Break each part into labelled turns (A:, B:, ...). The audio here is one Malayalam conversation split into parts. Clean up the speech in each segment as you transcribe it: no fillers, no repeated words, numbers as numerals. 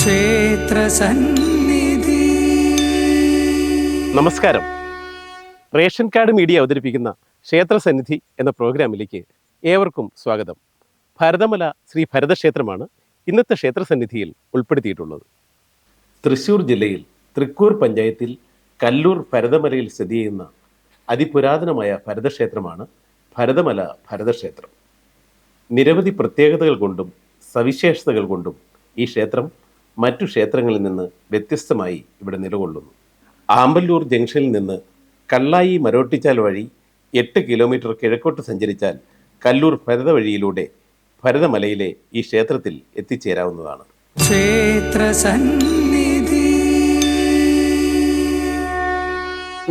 A: ക്ഷേത്രസന്നിധി.
B: നമസ്കാരം. റേഷൻ കാർഡ് മീഡിയ അവതരിപ്പിക്കുന്ന ക്ഷേത്രസന്നിധി എന്ന പ്രോഗ്രാമിലേക്ക് ഏവർക്കും സ്വാഗതം. ഭരതമല ശ്രീ ഭരതക്ഷേത്രമാണ് ഇന്നത്തെ ക്ഷേത്രസന്നിധിയിൽ ഉൾപ്പെടുത്തിയിട്ടുള്ളത്. തൃശ്ശൂർ ജില്ലയിൽ തൃക്കൂർ പഞ്ചായത്തിൽ കല്ലൂർ ഭരതമലയിൽ സ്ഥിതി ചെയ്യുന്ന അതിപുരാതനമായ ഭരതക്ഷേത്രമാണ് ഭരതമല ഭരതക്ഷേത്രം. നിരവധി പ്രത്യേകതകൾ കൊണ്ടും സവിശേഷതകൾ കൊണ്ടും ഈ ക്ഷേത്രം മറ്റു ക്ഷേത്രങ്ങളിൽ നിന്ന് വ്യത്യസ്തമായി ഇവിടെ നിലകൊള്ളുന്നു. ആമ്പല്ലൂർ ജംഗ്ഷനിൽ നിന്ന് കള്ളായി മരോട്ടിച്ചാൽ വഴി 8 കിലോമീറ്റർ കിഴക്കോട്ട് സഞ്ചരിച്ചാൽ കല്ലൂർ ഭരത വഴിയിലൂടെ ഭരതമലയിലെ ഈ ക്ഷേത്രത്തിൽ എത്തിച്ചേരാവുന്നതാണ്.
A: ക്ഷേത്രസന്നിധി.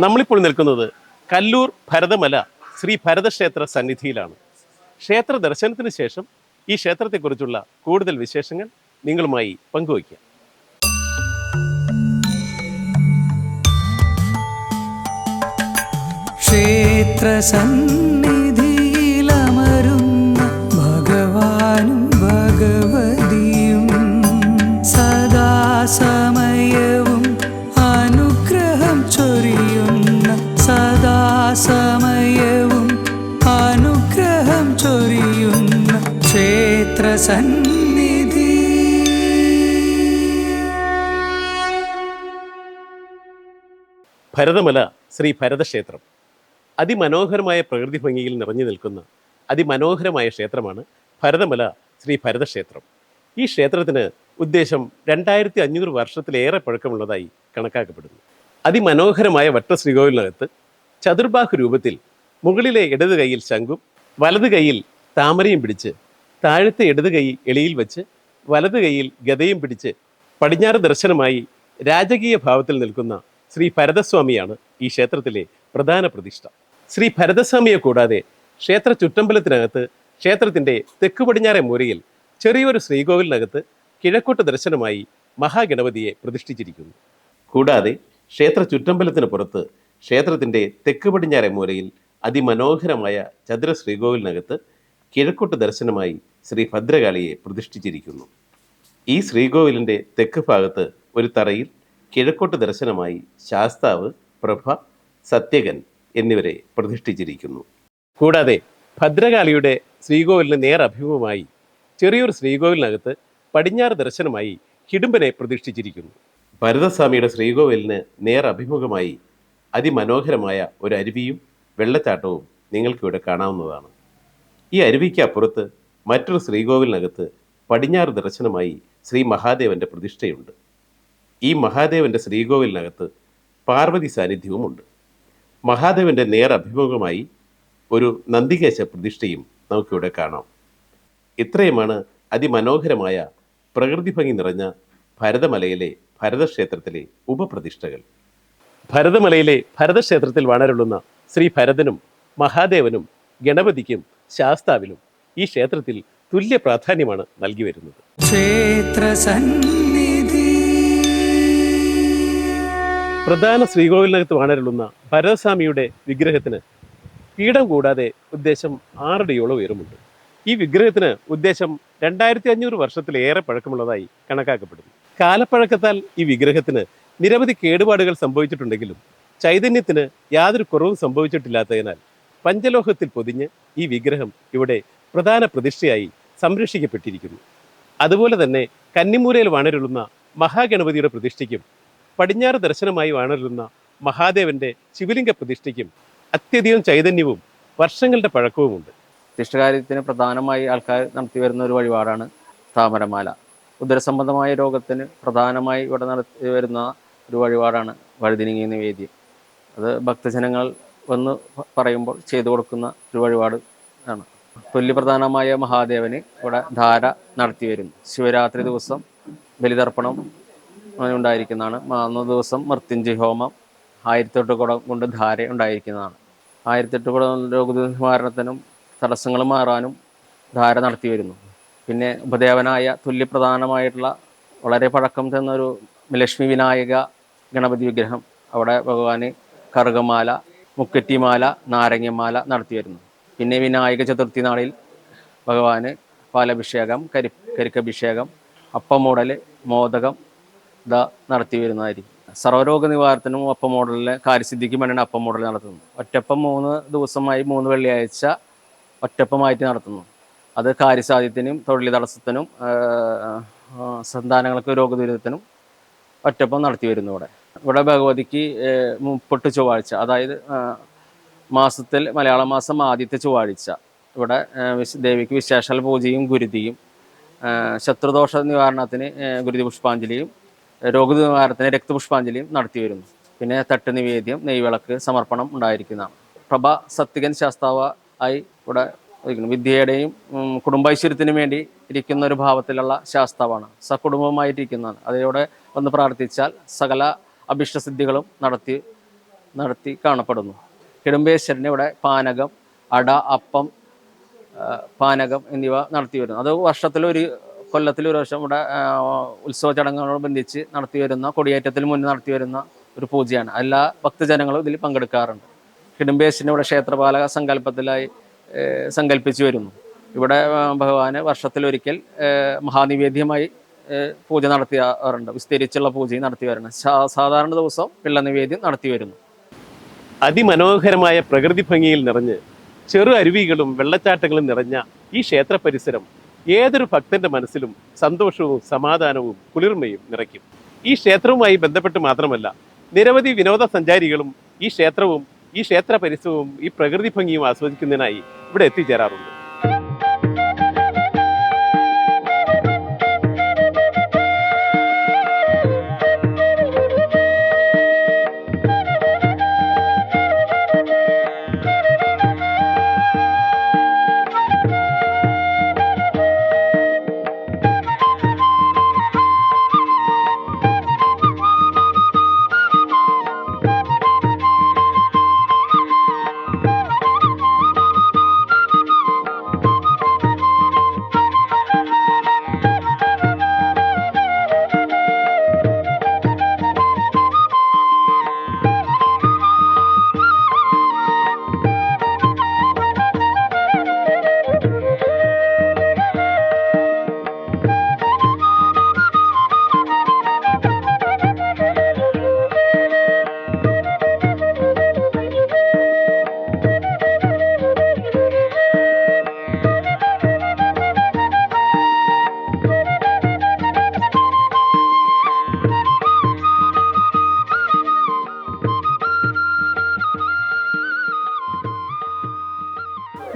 B: നമ്മളിപ്പോൾ നിൽക്കുന്നത് കല്ലൂർ ഭരതമല ശ്രീ ഭരതക്ഷേത്ര സന്നിധിയിലാണ്. ക്ഷേത്ര ദർശനത്തിന് ശേഷം ഈ ക്ഷേത്രത്തെക്കുറിച്ചുള്ള കൂടുതൽ വിശേഷങ്ങൾ നിങ്ങളുമായി പങ്കുവയ്ക്കാം.
A: ക്ഷേത്രസന്നിധിയിലമരുന്ന ഭഗവാനും ഭഗവതിയും സദാസമയവും അനുഗ്രഹം ചൊരിയുന്ന സദാസമയവും അനുഗ്രഹം ചൊരിയുന്ന ക്ഷേത്രസന്നിധി.
B: ഭരതമല ശ്രീ ഭരതക്ഷേത്രം അതിമനോഹരമായ പ്രകൃതി ഭംഗിയിൽ നിറഞ്ഞു നിൽക്കുന്ന അതിമനോഹരമായ ക്ഷേത്രമാണ് ഭരതമല ശ്രീ ഭരതക്ഷേത്രം. ഈ ക്ഷേത്രത്തിന് ഉദ്ദേശം 2500 വർഷത്തിലേറെ പഴക്കമുള്ളതായി കണക്കാക്കപ്പെടുന്നു. അതിമനോഹരമായ വട്ടശ്രീകോവിലിനകത്ത് ചതുർബാഹു രൂപത്തിൽ മുകളിലെ ഇടത് കൈയിൽ ശംഖും വലത് കൈയിൽ താമരയും പിടിച്ച് താഴത്തെ ഇടത് കൈ എളിയിൽ വെച്ച് വലത് കൈയിൽ ഗദയും പിടിച്ച് പടിഞ്ഞാറ് ദർശനമായി രാജകീയ ഭാവത്തിൽ നിൽക്കുന്ന ശ്രീ ഭരതസ്വാമിയാണ് ഈ ക്ഷേത്രത്തിലെ പ്രധാന പ്രതിഷ്ഠ. ശ്രീ ഭരതസ്വാമിയെ കൂടാതെ ക്ഷേത്ര ചുറ്റമ്പലത്തിനകത്ത് ക്ഷേത്രത്തിൻ്റെ തെക്ക് പടിഞ്ഞാറെ മൂലയിൽ ചെറിയൊരു ശ്രീകോവിലിനകത്ത് കിഴക്കോട്ട് ദർശനമായി മഹാഗണപതിയെ പ്രതിഷ്ഠിച്ചിരിക്കുന്നു. കൂടാതെ ക്ഷേത്ര ചുറ്റമ്പലത്തിന് പുറത്ത് ക്ഷേത്രത്തിൻ്റെ തെക്ക് പടിഞ്ഞാറെ മൂലയിൽ അതിമനോഹരമായ ചതുര ശ്രീകോവിലിനകത്ത് കിഴക്കോട്ട് ദർശനമായി ശ്രീ ഭദ്രകാളിയെ പ്രതിഷ്ഠിച്ചിരിക്കുന്നു. ഈ ശ്രീകോവിലിൻ്റെ തെക്ക് ഭാഗത്ത് ഒരു തറയിൽ കിഴക്കോട്ട് ദർശനമായി ശാസ്താവ്, പ്രഭ, സത്യകൻ എന്നിവരെ പ്രതിഷ്ഠിച്ചിരിക്കുന്നു. കൂടാതെ ഭദ്രകാളിയുടെ ശ്രീകോവിലിന് നേരഭിമുഖമായി ചെറിയൊരു ശ്രീകോവിലിനകത്ത് പടിഞ്ഞാറ് ദർശനമായി ഹിഡുമ്പനെ പ്രതിഷ്ഠിച്ചിരിക്കുന്നു. ഭരതസ്വാമിയുടെ ശ്രീകോവിലിന് നേരഭിമുഖമായി അതിമനോഹരമായ ഒരു അരുവിയും വെള്ളച്ചാട്ടവും നിങ്ങൾക്കിവിടെ കാണാവുന്നതാണ്. ഈ അരുവിക്ക് അപ്പുറത്ത് മറ്റൊരു ശ്രീകോവിലിനകത്ത് പടിഞ്ഞാറ് ദർശനമായി ശ്രീ മഹാദേവൻ്റെ പ്രതിഷ്ഠയുണ്ട്. ഈ മഹാദേവൻ്റെ ശ്രീകോവിലിനകത്ത് പാർവതി സാന്നിധ്യവുമുണ്ട്. മഹാദേവൻ്റെ നേരഭിമുഖമായി ഒരു നന്ദികേശ പ്രതിഷ്ഠയും നമുക്കിവിടെ കാണാം. ഇത്രയുമാണ് അതിമനോഹരമായ പ്രകൃതി ഭംഗി നിറഞ്ഞ ഭരതമലയിലെ ഭരതക്ഷേത്രത്തിലെ ഉപപ്രതിഷ്ഠകൾ. ഭരതമലയിലെ ഭരതക്ഷേത്രത്തിൽ വാണരുളുന്ന ശ്രീ ഭരതനും മഹാദേവനും ഗണപതിക്കും ശാസ്താവിനും ഈ ക്ഷേത്രത്തിൽ തുല്യ പ്രാധാന്യമാണ് നൽകി വരുന്നത്.
A: ക്ഷേത്രസന്നിധി.
B: പ്രധാന ശ്രീകോവിലിനകത്ത് വാണരുളുന്ന ഭരതസ്വാമിയുടെ വിഗ്രഹത്തിന് പീഠം കൂടാതെ ഉദ്ദേശം 6 അടിയോളം ഉയരമുണ്ട്. ഈ വിഗ്രഹത്തിന് ഉദ്ദേശം 2500 വർഷത്തിലേറെ പഴക്കമുള്ളതായി കണക്കാക്കപ്പെടുന്നു. കാലപ്പഴക്കത്താൽ ഈ വിഗ്രഹത്തിന് നിരവധി കേടുപാടുകൾ സംഭവിച്ചിട്ടുണ്ടെങ്കിലും ചൈതന്യത്തിന് യാതൊരു കുറവും സംഭവിച്ചിട്ടില്ലാത്തതിനാൽ പഞ്ചലോഹത്തിൽ പൊതിഞ്ഞ് ഈ വിഗ്രഹം ഇവിടെ പ്രധാന പ്രതിഷ്ഠയായി സംരക്ഷിക്കപ്പെട്ടിരിക്കുന്നു. അതുപോലെ തന്നെ കന്നിമൂലയിൽ വാണരുളുന്ന മഹാഗണപതിയുടെ പ്രതിഷ്ഠയ്ക്കും പടിഞ്ഞാറ് ദർശനമായി വാണരുളുന്ന മഹാദേവന്റെ ശിവലിംഗ പ്രതിഷ്ഠയ്ക്കും അത്യധികം ചൈതന്യവും വർഷങ്ങളുടെ പഴക്കവുമുണ്ട്.
C: പ്രതിഷ്ഠകാര്യത്തിന് പ്രധാനമായി ആൾക്കാർ നടത്തി വരുന്ന ഒരു വഴിപാടാണ് താമരമാല. ഉദരസംബന്ധമായ രോഗത്തിന് പ്രധാനമായി ഇവിടെ നടത്തി വരുന്ന ഒരു വഴിപാടാണ് വഴുതിനിങ്ങി നിവേദ്യം. അത് ഭക്തജനങ്ങൾ വന്ന് പറയുമ്പോൾ ചെയ്തു കൊടുക്കുന്ന ഒരു വഴിപാട് ആണ്. തുല്യപ്രധാനമായ മഹാദേവന് ഇവിടെ ധാര നടത്തി വരുന്നു. ശിവരാത്രി ദിവസം ബലിതർപ്പണം ഉണ്ടായിരിക്കുന്നതാണ്. അന്ന ദിവസം മൃത്യുഞ്ജയ ഹോമം 1008 കുടം കൊണ്ട് ധാര ഉണ്ടായിരിക്കുന്നതാണ്. 1008 കുടം രോഗനിവാരണത്തിനും തടസ്സങ്ങൾ മാറാനും ധാര നടത്തി വരുന്നു. പിന്നെ ഉപദേവനായ തുല്യപ്രധാനമായിട്ടുള്ള വളരെ പഴക്കം ചെന്നൊരു ലക്ഷ്മി വിനായക ഗണപതി വിഗ്രഹം അവിടെ ഭഗവാന് കറുകമാല, മുക്കറ്റിമാല, നാരങ്ങമാല നടത്തി വരുന്നു. പിന്നെ വിനായക ചതുർത്ഥി നാളിൽ ഭഗവാന് പാലഭിഷേകം, കരിക്കഭിഷേകം, അപ്പമൂടൽ, മോദകം ഇതാ നടത്തി വരുന്നതായിരിക്കും. സർവ്വരോഗ നിവാരണത്തിനും ഒപ്പം മോഡലിലെ കാര്യസിദ്ധിക്കും വേണ്ടിയാണ് അപ്പം മോഡൽ നടത്തുന്നത്. ഒറ്റപ്പം 3 ദിവസമായി 3 വെള്ളിയാഴ്ച ഒറ്റപ്പമായിട്ട് നടത്തുന്നു. അത് കാര്യസാധ്യത്തിനും തൊഴിൽ തടസ്സത്തിനും സന്താനങ്ങൾക്ക് രോഗദുരിതത്തിനും ഒറ്റപ്പം നടത്തി വരുന്നു. ഇവിടെ ഭഗവതിക്ക് 30 ചൊവ്വാഴ്ച, അതായത് മാസത്തിൽ മലയാള മാസം ആദ്യത്തെ ചൊവ്വാഴ്ച ഇവിടെ ദേവിക്ക് വിശേഷാൽ പൂജയും ഗുരുതിയും, ശത്രുദോഷ നിവാരണത്തിന് ഗുരുതി പുഷ്പാഞ്ജലിയും, രോഗനിവാരണത്തിന് രക്തപുഷ്പാഞ്ജലിയും നടത്തി വരുന്നു. പിന്നെ തട്ട് നിവേദ്യം, നെയ്വിളക്ക് സമർപ്പണം ഉണ്ടായിരിക്കുന്നതാണ്. പ്രഭ സത്വികൻ ശാസ്താവായി ഇവിടെ വിദ്യയുടെയും കുടുംബൈശ്വര്യത്തിനും വേണ്ടി ഇരിക്കുന്ന ഒരു ഭാവത്തിലുള്ള ശാസ്താവാണ്. സകുടുംബമായിട്ടിരിക്കുന്നതാണ്. അതോടെ ഒന്ന് പ്രാർത്ഥിച്ചാൽ സകല അഭിഷ്ടസിദ്ധികളും നടത്തി കാണപ്പെടുന്നു. ഹിഡുംബേശ്വരന് ഇവിടെ പാനകം, അട, അപ്പം, പാനകം എന്നിവ നടത്തി വരുന്നു. അത് കൊല്ലത്തിൽ ഒരു വർഷം ഇവിടെ ഉത്സവ ചടങ്ങുകളോടനുബന്ധിച്ച് നടത്തി വരുന്ന, കൊടിയേറ്റത്തിന് മുന്നേ നടത്തി വരുന്ന ഒരു പൂജയാണ്. എല്ലാ ഭക്തജനങ്ങളും ഇതിൽ പങ്കെടുക്കാറുണ്ട്. ഹിഡുംബേശ്വരന് ഇവിടെ ക്ഷേത്രപാലക സങ്കല്പത്തിലായി സങ്കല്പിച്ചു വരുന്നു. ഇവിടെ ഭഗവാന് വർഷത്തിലൊരിക്കൽ മഹാനിവേദ്യമായി പൂജ നടത്തിയാറുണ്ട്. വിസ്തരിച്ചുള്ള പൂജയും നടത്തി വരുന്നത്. സാധാരണ ദിവസം പിള്ള നിവേദ്യം നടത്തി വരുന്നു.
B: അതിമനോഹരമായ പ്രകൃതി ഭംഗിയിൽ നിറഞ്ഞ് ചെറു അരുവികളും വെള്ളച്ചാട്ടങ്ങളും നിറഞ്ഞ ഈ ക്ഷേത്ര പരിസരം ഏതൊരു ഭക്തന്റെ മനസ്സിലും സന്തോഷവും സമാധാനവും കുളിർമയും നിറയ്ക്കും. ഈ ക്ഷേത്രവുമായി ബന്ധപ്പെട്ട് മാത്രമല്ല, നിരവധി വിനോദസഞ്ചാരികളും ഈ ക്ഷേത്രവും ഈ ക്ഷേത്ര പരിസരവും ഈ പ്രകൃതി ഭംഗിയും ആസ്വദിക്കുന്നതിനായി ഇവിടെ എത്തിച്ചേരാറുണ്ട്.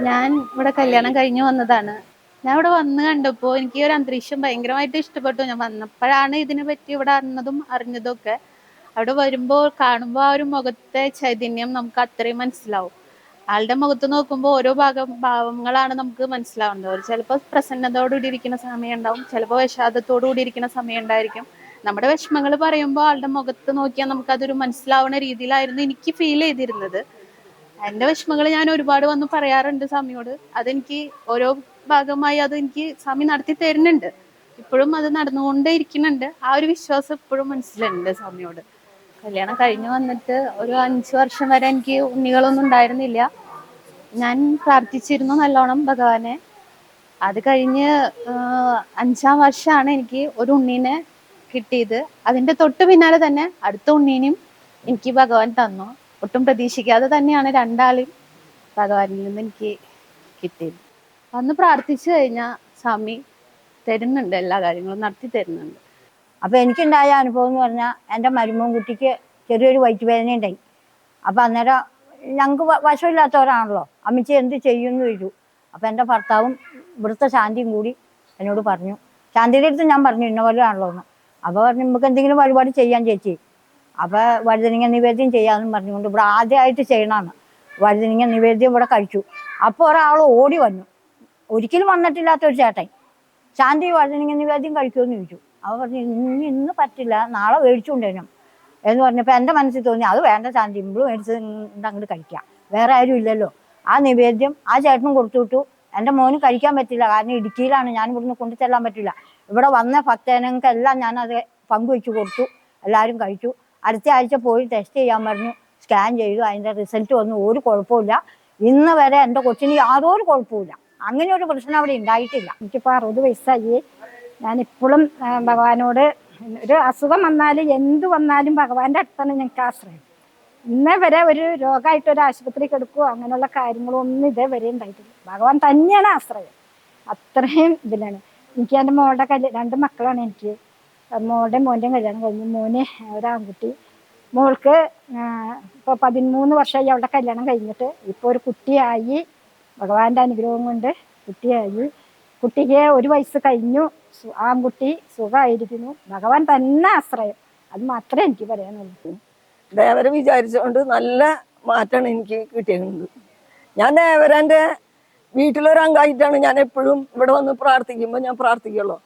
D: ഞാൻ ഇവിടെ കല്യാണം കഴിഞ്ഞു വന്നതാണ്. ഞാൻ ഇവിടെ വന്ന് കണ്ടപ്പോൾ എനിക്ക് ഒരു അന്തരീക്ഷം ഭയങ്കരമായിട്ട് ഇഷ്ടപ്പെട്ടു. ഞാൻ വന്നപ്പോഴാണ് ഇതിനെ പറ്റി ഇവിടെ അറിഞ്ഞതും ഒക്കെ. അവിടെ വരുമ്പോൾ കാണുമ്പോൾ ആ ഒരു മുഖത്തെ ചൈതന്യം നമുക്ക് അത്രയും മനസ്സിലാവും. ആളുടെ മുഖത്ത് നോക്കുമ്പോൾ ഓരോ ഭാവങ്ങളാണ് നമുക്ക് മനസ്സിലാവുന്നത്. ചിലപ്പോൾ പ്രസന്നതയോടുകൂടി ഇരിക്കുന്ന സമയം ഉണ്ടാവും, ചിലപ്പോൾ വിഷാദത്തോടുകൂടി ഇരിക്കുന്ന സമയം ഉണ്ടായിരിക്കും. നമ്മുടെ വിഷമങ്ങൾ പറയുമ്പോൾ ആളുടെ മുഖത്ത് നോക്കിയാൽ നമുക്കതൊരു മനസ്സിലാവുന്ന രീതിയിലായിരുന്നു എനിക്ക് ഫീൽ ചെയ്തിരുന്നത്. എൻ്റെ വിഷമങ്ങൾ ഞാൻ ഒരുപാട് വന്ന് പറയാറുണ്ട് സ്വാമിയോട്. അതെനിക്ക് ഓരോ ഭാഗമായി എനിക്ക് സ്വാമി നടത്തി തരുന്നുണ്ട്. ഇപ്പോഴും അത് നടന്നുകൊണ്ടേ ഇരിക്കുന്നുണ്ട്. ആ ഒരു വിശ്വാസം ഇപ്പോഴും മനസ്സിലുണ്ട് സ്വാമിയോട്. കല്യാണം കഴിഞ്ഞു വന്നിട്ട് ഒരു 5 വർഷം വരെ എനിക്ക് ഉണ്ണികളൊന്നും ഉണ്ടായിരുന്നില്ല. ഞാൻ പ്രാർത്ഥിച്ചിരുന്നു നല്ലോണം ഭഗവാനെ. അത് കഴിഞ്ഞ് 5-ാം വർഷമാണ് എനിക്ക് ഒരു ഉണ്ണീനെ കിട്ടിയത്. അതിന്റെ തൊട്ട് പിന്നാലെ തന്നെ അടുത്ത ഉണ്ണീനും എനിക്ക് ഭഗവാൻ തന്നു. ഒട്ടും പ്രതീക്ഷിക്കാതെ തന്നെയാണ് 2 ആളെയും ഭഗവാനിൽ നിന്ന് എനിക്ക് കിട്ടിയത്. അന്ന് പ്രാർത്ഥിച്ചു കഴിഞ്ഞാൽ സ്വാമി തരുന്നുണ്ട്, എല്ലാ കാര്യങ്ങളും നടത്തി തരുന്നുണ്ട്.
E: അപ്പോൾ എനിക്കുണ്ടായ അനുഭവം എന്ന് പറഞ്ഞാൽ, എൻ്റെ മരുമോൻ കുട്ടിക്ക് ചെറിയൊരു വയറ്റുവേദന ഉണ്ടായി. അപ്പോൾ അന്നേരം ഞങ്ങൾക്ക് വശമില്ലാത്തവരാണല്ലോ, അമ്മച്ചി എന്ത് ചെയ്യുമെന്ന് ചോദിച്ചു. അപ്പോൾ എൻ്റെ ഭർത്താവും ഇവിടുത്തെ ശാന്തിയും കൂടി എന്നോട് പറഞ്ഞു. ശാന്തിയുടെ അടുത്ത് ഞാൻ പറഞ്ഞു ഇന്ന പോലെ ആണല്ലോ എന്ന്. അപ്പോൾ പറഞ്ഞു നമുക്ക് എന്തെങ്കിലും വഴിപാട് ചെയ്യാൻ ചേച്ചി. അപ്പോൾ വഴുതനങ്ങ നിവേദ്യം ചെയ്യാമെന്നും പറഞ്ഞുകൊണ്ട് ഇവിടെ ആദ്യമായിട്ട് ചെയ്യണമാണ്. വഴുതനങ്ങ നിവേദ്യം ഇവിടെ കഴിച്ചു. അപ്പോൾ ഒരാൾ ഓടി വന്നു, ഒരിക്കലും വന്നിട്ടില്ലാത്തൊരു ചേട്ടൻ, ശാന്തി വഴുതനങ്ങ നിവേദ്യം കഴിക്കുമെന്ന് ചോദിച്ചു. അപ്പോൾ പറഞ്ഞു ഇന്ന് പറ്റില്ല, നാളെ മേടിച്ചുകൊണ്ടുവരണം എന്ന് പറഞ്ഞപ്പോൾ എൻ്റെ മനസ്സിൽ തോന്നി അത് വേണ്ട ശാന്തി, ഇമ്പിൾ മേടിച്ച് അങ്ങോട്ട് കഴിക്കാം, വേറെ ആരും ഇല്ലല്ലോ. ആ നിവേദ്യം ആ ചേട്ടനും കൊടുത്തു വിട്ടു. എൻ്റെ മോന് കഴിക്കാൻ പറ്റില്ല, കാരണം ഇടുക്കിയിലാണ്, ഞാൻ ഇവിടുന്ന് കൊണ്ടു ചെല്ലാൻ പറ്റില്ല. ഇവിടെ വന്ന ഭക്തജനങ്ങൾക്കെല്ലാം ഞാനത് പങ്കുവെച്ച് കൊടുത്തു, എല്ലാവരും കഴിച്ചു. അടുത്ത ആഴ്ച പോയി ടെസ്റ്റ് ചെയ്യാൻ പറഞ്ഞു, സ്കാൻ ചെയ്തു, അതിൻ്റെ റിസൾട്ട് വന്നു, ഒരു കുഴപ്പമില്ല. ഇന്ന് വരെ എൻ്റെ കൊച്ചിന് യാതൊരു കുഴപ്പമില്ല, അങ്ങനെ ഒരു പ്രശ്നം അവിടെ ഉണ്ടായിട്ടില്ല.
F: എനിക്കിപ്പോൾ 60 വയസ്സായി. ഞാനിപ്പോഴും ഭഗവാനോട് ഒരു അസുഖം വന്നാൽ എന്ത് വന്നാലും ഭഗവാന്റെ അടുത്താണ് ഞങ്ങൾക്ക് ആശ്രയം. ഇന്നേ വരെ ഒരു രോഗമായിട്ട് ഒരു ആശുപത്രി കിടക്കുകയോ അങ്ങനെയുള്ള കാര്യങ്ങളൊന്നും ഇതേവരെ ഉണ്ടായിട്ടില്ല. ഭഗവാൻ തന്നെയാണ് ആശ്രയം. അത്രയും ഇതിലാണ്. എനിക്ക് എൻ്റെ മോളുടെ 2 മക്കളാണ് എനിക്ക്. മോളുടെയും മോൻ്റെയും കല്യാണം കഴിഞ്ഞു. മോന് ഒരാൺകുട്ടി. മോൾക്ക് ഇപ്പോൾ 13 വർഷമായി അവളുടെ കല്യാണം കഴിഞ്ഞിട്ട്. ഇപ്പോൾ ഒരു കുട്ടിയായി. ഭഗവാന്റെ അനുഗ്രഹം കൊണ്ട് കുട്ടിയായി. കുട്ടിക്ക് 1 വയസ്സ് കഴിഞ്ഞു. ആൺകുട്ടി സുഖമായിരിക്കുന്നു. ഭഗവാൻ തന്നെ ആശ്രയം. അത് മാത്രമേ എനിക്ക് പറയാനുള്ളൂ.
G: ദേവരെ വിചാരിച്ചുകൊണ്ട് നല്ല മാറ്റമാണ് എനിക്ക് കിട്ടിയത്. ഞാൻ ദേവരൻ്റെ വീട്ടിലൊരംഗമായിട്ടാണ് ഞാൻ എപ്പോഴും ഇവിടെ വന്ന് പ്രാർത്ഥിക്കുമ്പോൾ ഞാൻ പ്രാർത്ഥിക്കുള്ളൂ.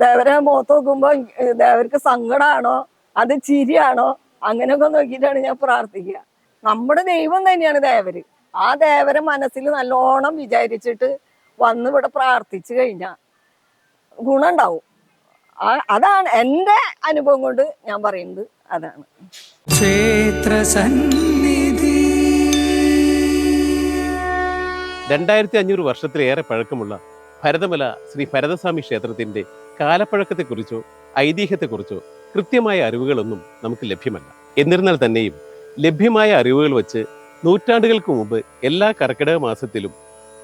G: ദേവരെ മുഖത്ത് നോക്കുമ്പോൾ ദേവർക്ക് സങ്കടമാണോ അത് ചിരിയാണോ അങ്ങനെയൊക്കെ നോക്കിയിട്ടാണ് ഞാൻ പ്രാർത്ഥിക്കുക. നമ്മുടെ ദൈവം തന്നെയാണ് ദേവര്. ആ ദേവരെ മനസ്സിൽ നല്ലോണം വിചാരിച്ചിട്ട് വന്ന് ഇവിടെ പ്രാർത്ഥിച്ചു കഴിഞ്ഞാൽ ഗുണം ഉണ്ടാവും. അതാണ് എൻ്റെ അനുഭവം കൊണ്ട് ഞാൻ പറയുന്നത്. അതാണ്
A: ക്ഷേത്ര സന്നിധി.
B: 2500 വർഷത്തിലേറെ പഴക്കമുള്ള ഭരതമല ശ്രീ ഭരതസ്വാമി ക്ഷേത്രത്തിന്റെ കാലപ്പഴക്കത്തെക്കുറിച്ചോ ഐതിഹ്യത്തെക്കുറിച്ചോ കൃത്യമായ അറിവുകളൊന്നും നമുക്ക് ലഭ്യമല്ല. എന്നിരുന്നാൽ തന്നെയും ലഭ്യമായ അറിവുകൾ വച്ച് നൂറ്റാണ്ടുകൾക്ക് മുമ്പ് എല്ലാ കർക്കിടക മാസത്തിലും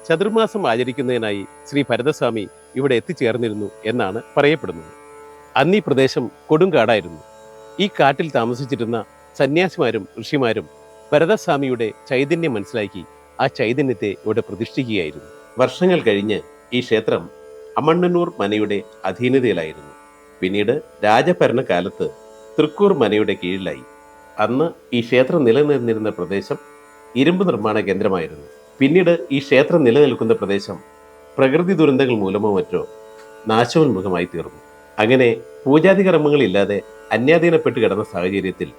B: ചതുർമാസം ആചരിക്കുന്നതിനായി ശ്രീ ഭരതസ്വാമി ഇവിടെ എത്തിച്ചേർന്നിരുന്നു എന്നാണ് പറയപ്പെടുന്നത്. അന്നീ പ്രദേശം കൊടുങ്കാടായിരുന്നു. ഈ കാട്ടിൽ താമസിച്ചിരുന്ന സന്യാസിമാരും ഋഷിമാരും ഭരതസ്വാമിയുടെ ചൈതന്യം മനസ്സിലാക്കി ആ ചൈതന്യത്തെ ഇവിടെ പ്രതിഷ്ഠിക്കുകയായിരുന്നു. വർഷങ്ങൾ കഴിഞ്ഞ് ഈ ക്ഷേത്രം അമണ്ണന്നൂർ മനയുടെ അധീനതയിലായിരുന്നു. പിന്നീട് രാജഭരണകാലത്ത് തൃക്കൂർ മനയുടെ കീഴിലായി. അന്ന് ഈ ക്ഷേത്രം നിലനിന്നിരുന്ന പ്രദേശം ഇരുമ്പ് നിർമ്മാണ കേന്ദ്രമായിരുന്നു. പിന്നീട് ഈ ക്ഷേത്രം നിലനിൽക്കുന്ന പ്രദേശം പ്രകൃതി ദുരന്തങ്ങൾ മൂലമോ മറ്റോ നാശോന്മുഖമായി തീർന്നു. അങ്ങനെ പൂജാതി കർമ്മങ്ങളില്ലാതെ അന്യാധീനപ്പെട്ട് കിടന്ന സാഹചര്യത്തിൽ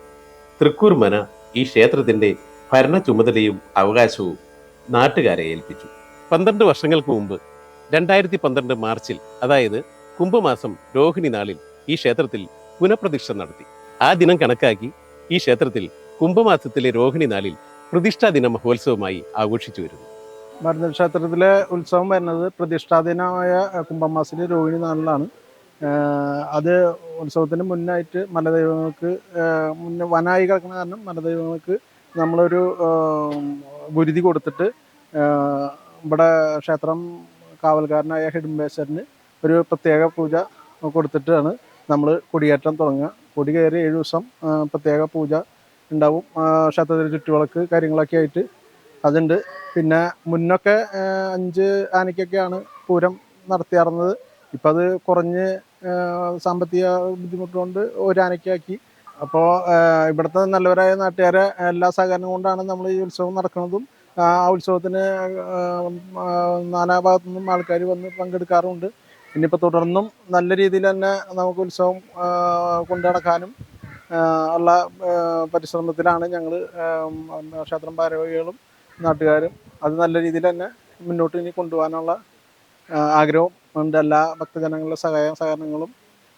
B: തൃക്കൂർ മന ഈ ക്ഷേത്രത്തിന്റെ ഭരണ ചുമതലയും അവകാശവും നാട്ടുകാരെ ഏൽപ്പിച്ചു. 12 വർഷങ്ങൾക്ക് മുമ്പ് 2012 മാർച്ചിൽ, അതായത് കുംഭമാസം രോഹിണി നാളിൽ ഈ ക്ഷേത്രത്തിൽ പുനഃപ്രതിഷ്ഠ നടത്തി. ആ ദിനം കണക്കാക്കി ഈ ക്ഷേത്രത്തിൽ കുംഭമാസത്തിലെ രോഹിണി നാളിൽ പ്രതിഷ്ഠാ ദിന മഹോത്സവമായി ആഘോഷിച്ചു വരുന്നു.
H: ഭരതൻ ക്ഷേത്രത്തിലെ ഉത്സവം വരുന്നത് പ്രതിഷ്ഠാദിനമായ കുംഭമാസത്തിലെ രോഹിണി നാളിലാണ്. അത് ഉത്സവത്തിന് മുന്നായിട്ട് മലദൈവങ്ങൾക്ക് മുന്നേ വനായി കിടക്കുന്ന കാരണം മലദൈവങ്ങൾക്ക് നമ്മളൊരു ഗുരുതി കൊടുത്തിട്ട് ഇവിടെ ക്ഷേത്രം കാവൽക്കാരനായ ഹിഡംബേശ്വരന് ഒരു പ്രത്യേക പൂജ കൊടുത്തിട്ടാണ് നമ്മൾ കൊടിയേറ്റം തുടങ്ങുക. കൊടി കയറി 7 ദിവസം പ്രത്യേക പൂജ ഉണ്ടാവും. ക്ഷേത്രത്തിൽ ചുറ്റുവിളക്ക് കാര്യങ്ങളൊക്കെ ആയിട്ട് അതുണ്ട്. പിന്നെ മുന്നൊക്കെ 5 ആനയ്ക്കൊക്കെയാണ് പൂരം നടത്തിയാറുന്നത്. ഇപ്പം അത് കുറഞ്ഞ് സാമ്പത്തിക ബുദ്ധിമുട്ട് കൊണ്ട് 1 ആനയ്ക്കാക്കി. അപ്പോൾ ഇവിടുത്തെ നല്ലവരായ നാട്ടുകാരെ എല്ലാ സഹകരണം കൊണ്ടാണ് നമ്മൾ ഈ ഉത്സവം നടക്കുന്നതും. ആ ഉത്സവത്തിന് നാനാഭാഗത്തു നിന്നും ആൾക്കാർ വന്ന് പങ്കെടുക്കാറുണ്ട്. ഇനിയിപ്പോൾ തുടർന്നും നല്ല രീതിയിൽ തന്നെ നമുക്ക് ഉത്സവം കൊണ്ടു നടക്കാനും ഉള്ള പരിശ്രമത്തിലാണ് ഞങ്ങൾ ക്ഷേത്രം ഭാരവാഹികളും നാട്ടുകാരും. അത് നല്ല രീതിയിൽ തന്നെ മുന്നോട്ട് ഇനി കൊണ്ടുപോകാനുള്ള ആഗ്രഹം ഉണ്ട്. എല്ലാ ഭക്തജനങ്ങളുടെ സഹകരണങ്ങളും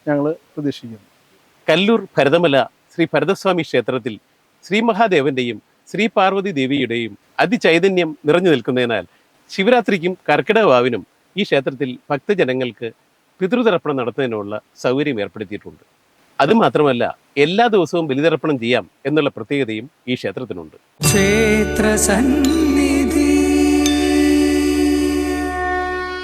H: ഞങ്ങൾ പ്രതീക്ഷിക്കുന്നു.
B: കല്ലൂർ ഭരതമല ശ്രീ ഭരതസ്വാമി ക്ഷേത്രത്തിൽ ശ്രീ മഹാദേവന്റെയും ശ്രീ പാർവതി ദേവിയുടെയും അതിചൈതന്യം നിറഞ്ഞു നിൽക്കുന്നതിനാൽ ശിവരാത്രിക്കും കർക്കിടക വാവിനും ഈ ക്ഷേത്രത്തിൽ ഭക്തജനങ്ങൾക്ക് പിതൃതർപ്പണം നടത്തുന്നതിനുള്ള സൗകര്യം ഏർപ്പെടുത്തിയിട്ടുണ്ട്. അതുമാത്രമല്ല, എല്ലാ ദിവസവും ബലിതർപ്പണം ചെയ്യാം എന്നുള്ള പ്രത്യേകതയും ഈ ക്ഷേത്രത്തിനുണ്ട്.
A: ക്ഷേത്ര സന്നിധി.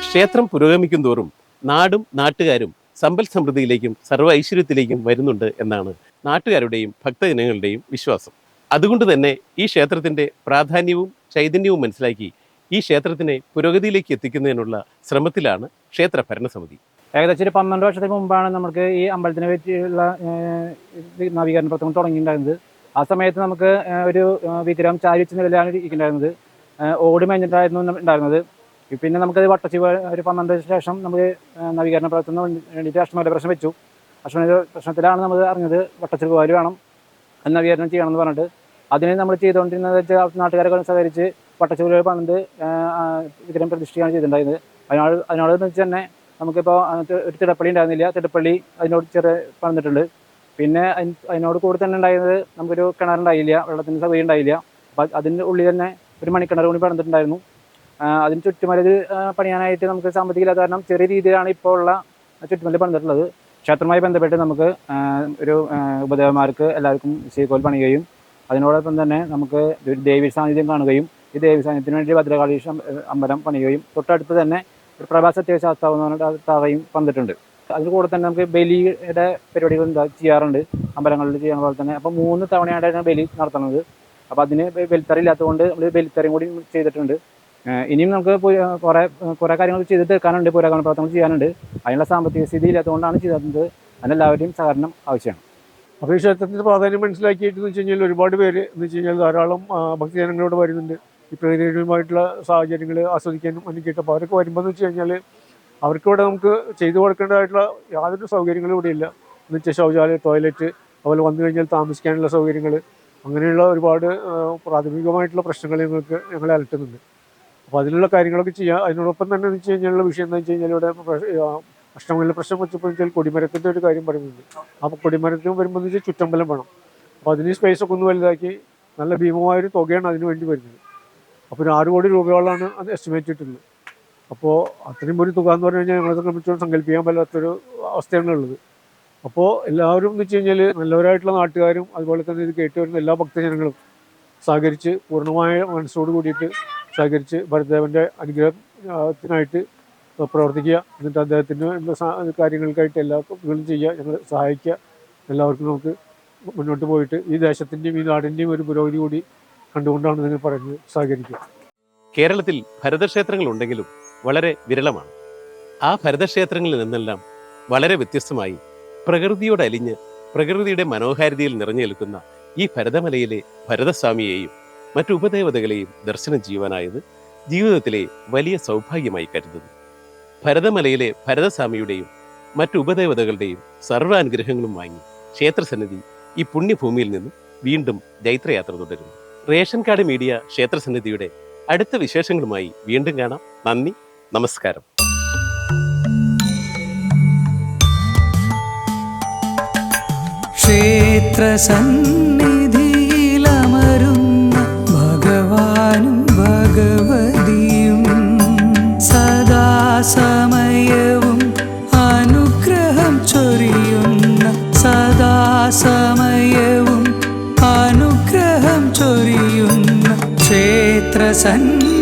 B: ക്ഷേത്രം പുരോഗമിക്കും തോറും നാടും നാട്ടുകാരും സമ്പൽ സമൃദ്ധിയിലേക്കും സർവ്വ ഐശ്വര്യത്തിലേക്കും വരുന്നുണ്ട് എന്നാണ് നാട്ടുകാരുടെയും ഭക്തജനങ്ങളുടെയും വിശ്വാസം. അതുകൊണ്ട് തന്നെ ഈ ക്ഷേത്രത്തിന്റെ പ്രാധാന്യവും ചൈതന്യവും മനസ്സിലാക്കി ഈ ക്ഷേത്രത്തിനെ പുരോഗതിയിലേക്ക് എത്തിക്കുന്നതിനുള്ള ശ്രമത്തിലാണ് ക്ഷേത്ര ഭരണസമിതി.
I: ഏകദേശം 12 വർഷത്തിന് മുമ്പാണ് നമുക്ക് ഈ അമ്പലത്തിനെ പറ്റിയുള്ള നവീകരണ പ്രവർത്തനം തുടങ്ങിയിട്ടുണ്ടായിരുന്നത്. ആ സമയത്ത് നമുക്ക് ഒരു വിഗ്രഹം ചാരി വെച്ച നിലയിലാണ് ഇരിക്കുന്നുണ്ടായിരുന്നത്. ഓടി മേഞ്ഞിട്ടായിരുന്നു ഉണ്ടായിരുന്നത്. പിന്നെ നമുക്കത് വട്ടച്ചിവ ഒരു 12 ശേഷം നമുക്ക് നവീകരണ പ്രവർത്തനം വേണ്ടിയിട്ട് അഷ്ടമൂല പ്രശ്നം വെച്ചു. അഷ്ടമൂല പ്രശ്നത്തിലാണ് നമ്മൾ അറിഞ്ഞത് വട്ടച്ചിവ വേണം നവീകരണം ചെയ്യണമെന്ന് പറഞ്ഞിട്ട്. അതിന് നമ്മൾ ചെയ്തുകൊണ്ടിരുന്നത് വെച്ചാൽ നാട്ടുകാരെ സഹകരിച്ച് വട്ടച്ചിവ പണിത് വിഗ്രഹം പ്രതിഷ്ഠിക്കുകയാണ് ചെയ്തിട്ടുണ്ടായിരുന്നത്. അതിനോട് വെച്ച് തന്നെ നമുക്കിപ്പോൾ ഒരു തിടപ്പള്ളി ഉണ്ടായിരുന്നില്ല. തിടപ്പള്ളി അതിനോട് ചെറിയ പണിതിട്ടുണ്ട്. പിന്നെ അതിനോട് കൂടി തന്നെ ഉണ്ടായിരുന്നത് നമുക്കൊരു കിണറുണ്ടായില്ല, വെള്ളത്തിൻ്റെ സൗകര്യം ഉണ്ടായില്ല. അപ്പം അതിൻ്റെ ഉള്ളിൽ തന്നെ ഒരു മണിക്കിണർ കൂടി പണിതിട്ടുണ്ടായിരുന്നു. അതിന് ചുറ്റുമല പണിയാനായിട്ട് നമുക്ക് സാമ്പത്തികമില്ലാത്ത കാരണം ചെറിയ രീതിയിലാണ് ഇപ്പോൾ ഉള്ള ചുറ്റുമല പണിതിട്ടുള്ളത്. ക്ഷേത്രവുമായി ബന്ധപ്പെട്ട് നമുക്ക് ഒരു ഉപദേവന്മാർക്ക് എല്ലാവർക്കും ശ്രീകോൽ പണിയുകയും അതിനോടൊപ്പം തന്നെ നമുക്ക് ഒരു ദേവി സാന്നിധ്യം കാണുകയും ഈ ദേവി സാന്നിധ്യത്തിന് വേണ്ടി ഭദ്രകാളി അമ്പലം പണിയുകയും തൊട്ടടുത്ത് തന്നെ ഒരു പ്രഭാ സത്യശാസ്താവ് എന്ന് പറഞ്ഞിട്ട് തറയും പണിതിട്ടുണ്ട്. അതിന് കൂടെ തന്നെ നമുക്ക് ബലിയുടെ പരിപാടികൾ ചെയ്യാറുണ്ട് അമ്പലങ്ങളിൽ ചെയ്യുന്ന പോലെ തന്നെ. അപ്പോൾ 3 തവണയായിട്ടാണ് ബലി നടത്തുന്നത്. അപ്പോൾ അതിന് ബലിത്തറ ഇല്ലാത്തതുകൊണ്ട് നമ്മൾ ബലിത്തറയും കൂടി ചെയ്തിട്ടുണ്ട്. ഇനിയും നമുക്ക് കുറേ കാര്യങ്ങൾ ചെയ്ത് തീർക്കാനുണ്ട്, പുരാഗമന പ്രവർത്തനങ്ങൾ ചെയ്യാനുണ്ട്. അതിനുള്ള സാമ്പത്തിക സ്ഥിതി ഇല്ലാത്തതുകൊണ്ടാണ് ചെയ്തത്. അതിനെല്ലാവരുടെയും സഹകരണം ആവശ്യമാണ്.
H: അപ്പോൾ ഈ ക്ഷേത്രത്തിൻ്റെ പ്രാധാന്യം മനസ്സിലാക്കിയിട്ട് എന്ന് വെച്ച് കഴിഞ്ഞാൽ ഒരുപാട് പേര് എന്ന് വെച്ച് കഴിഞ്ഞാൽ ധാരാളം ഭക്തജനങ്ങളോട് വരുന്നുണ്ട് ഈ പ്രകൃതിയുമായിട്ടുള്ള സാഹചര്യങ്ങൾ ആസ്വദിക്കാനും അനുഭവിക്കട്ടെ. അപ്പോൾ അവരൊക്കെ വരുമ്പോൾ എന്ന് വെച്ച് കഴിഞ്ഞാൽ അവർക്കിവിടെ നമുക്ക് ചെയ്തു കൊടുക്കേണ്ടതായിട്ടുള്ള യാതൊരു സൗകര്യങ്ങളും ഇവിടെ ഇല്ല. എന്ന് വെച്ചാൽ ശൗചാലയം, ടോയ്ലറ്റ്, അതുപോലെ വന്നു കഴിഞ്ഞാൽ താമസിക്കാനുള്ള സൗകര്യങ്ങൾ, അങ്ങനെയുള്ള ഒരുപാട് പ്രാഥമികമായിട്ടുള്ള പ്രശ്നങ്ങൾ ഞങ്ങളെ അലട്ടുന്നുണ്ട്. അപ്പോൾ അതിനുള്ള കാര്യങ്ങളൊക്കെ ചെയ്യാം. അതിനോടൊപ്പം തന്നെ എന്ന് വെച്ച് കഴിഞ്ഞാലുള്ള വിഷയം എന്താ വെച്ച് കഴിഞ്ഞാൽ ഇവിടെ അഷ്ടമംഗലിലെ പ്രശ്നം വെച്ചപ്പോൾ വെച്ചാൽ കൊടിമരത്തിൻ്റെ ഒരു കാര്യം പറയുന്നുണ്ട്. അപ്പോൾ കൊടിമരത്തിന് വരുമ്പോൾ എന്ന് വെച്ചാൽ ചുറ്റമ്പലം വേണം. അപ്പോൾ അതിന് സ്പേസൊക്കെ ഒന്ന് വലുതാക്കി നല്ല ഭീമമായൊരു തുകയാണ് അതിന് വേണ്ടി വരുന്നത്. അപ്പോൾ ഒരു 6 കോടി രൂപയോളാണ് അത് എസ്റ്റിമേറ്റ് ഇട്ടുള്ളത്. അപ്പോൾ അത്രയും ഒരു തുക എന്ന് പറഞ്ഞു കഴിഞ്ഞാൽ ഞങ്ങളെ സംബന്ധിച്ചോളം സങ്കല്പിക്കാൻ പറ്റാത്തൊരു അവസ്ഥയാണ് ഉള്ളത്. അപ്പോൾ എല്ലാവരും എന്ന് വെച്ച് കഴിഞ്ഞാൽ നല്ലവരായിട്ടുള്ള നാട്ടുകാരും അതുപോലെ തന്നെ ഇത് കേട്ട് വരുന്ന എല്ലാ ഭക്തജനങ്ങളും സഹകരിച്ച് പൂർണ്ണമായ മനസ്സോട് കൂടിയിട്ട് സഹകരിച്ച് ഭരതദേവൻ്റെ അനുഗ്രഹത്തിനായിട്ട് പ്രവർത്തിക്കുക. എന്നിട്ട് അദ്ദേഹത്തിന് കാര്യങ്ങൾക്കായിട്ട് എല്ലാ കാര്യങ്ങളും ചെയ്യുക, ഞങ്ങൾ സഹായിക്കുക. എല്ലാവർക്കും നമുക്ക് മുന്നോട്ട് പോയിട്ട് ഈ ദേശത്തിൻ്റെയും ഈ നാടിൻ്റെയും ഒരു പുരോഗതി കൂടി കണ്ടുകൊണ്ടാണ് നിങ്ങൾ പറയുന്നത് സഹകരിക്കുക.
B: കേരളത്തിൽ ഭരതക്ഷേത്രങ്ങൾ ഉണ്ടെങ്കിലും വളരെ വിരളമാണ്. ആ ഭരതക്ഷേത്രങ്ങളിൽ നിന്നെല്ലാം വളരെ വ്യത്യസ്തമായി പ്രകൃതിയോട് അലിഞ്ഞ് പ്രകൃതിയുടെ മനോഹാരിതയിൽ നിറഞ്ഞു നിൽക്കുന്ന ഈ ഭരതമലയിലെ ഭരതസ്വാമിയെയും മറ്റു ഉപദേവതകളെയും ദർശനം ചെയ്യുവാനായത് ജീവിതത്തിലെ വലിയ സൗഭാഗ്യമായി കരുതുന്നു. ഭരതമലയിലെ ഭരതസ്വാമിയുടെയും മറ്റു ഉപദേവതകളുടെയും സർവ്വാനുഗ്രഹങ്ങളും വാങ്ങി ക്ഷേത്രസന്നിധി ഈ പുണ്യഭൂമിയിൽ നിന്നും വീണ്ടും ജൈത്രയാത്ര തുടരുന്നു. റേഷൻ കാർഡ് മീഡിയ ക്ഷേത്രസന്നിധിയുടെ അടുത്ത വിശേഷങ്ങളുമായി വീണ്ടും കാണാം. നന്ദി, നമസ്കാരം.
A: ക്ഷേത്രസന്നിധിയിലമരുന്ന ഭഗവാനും ഭഗവതിയും സദാസമയവും അനുഗ്രഹം ചൊരിയുന്ന സദാസമയവും അനുഗ്രഹം ചൊരിയുന്ന ക്ഷേത്രസന്നിധി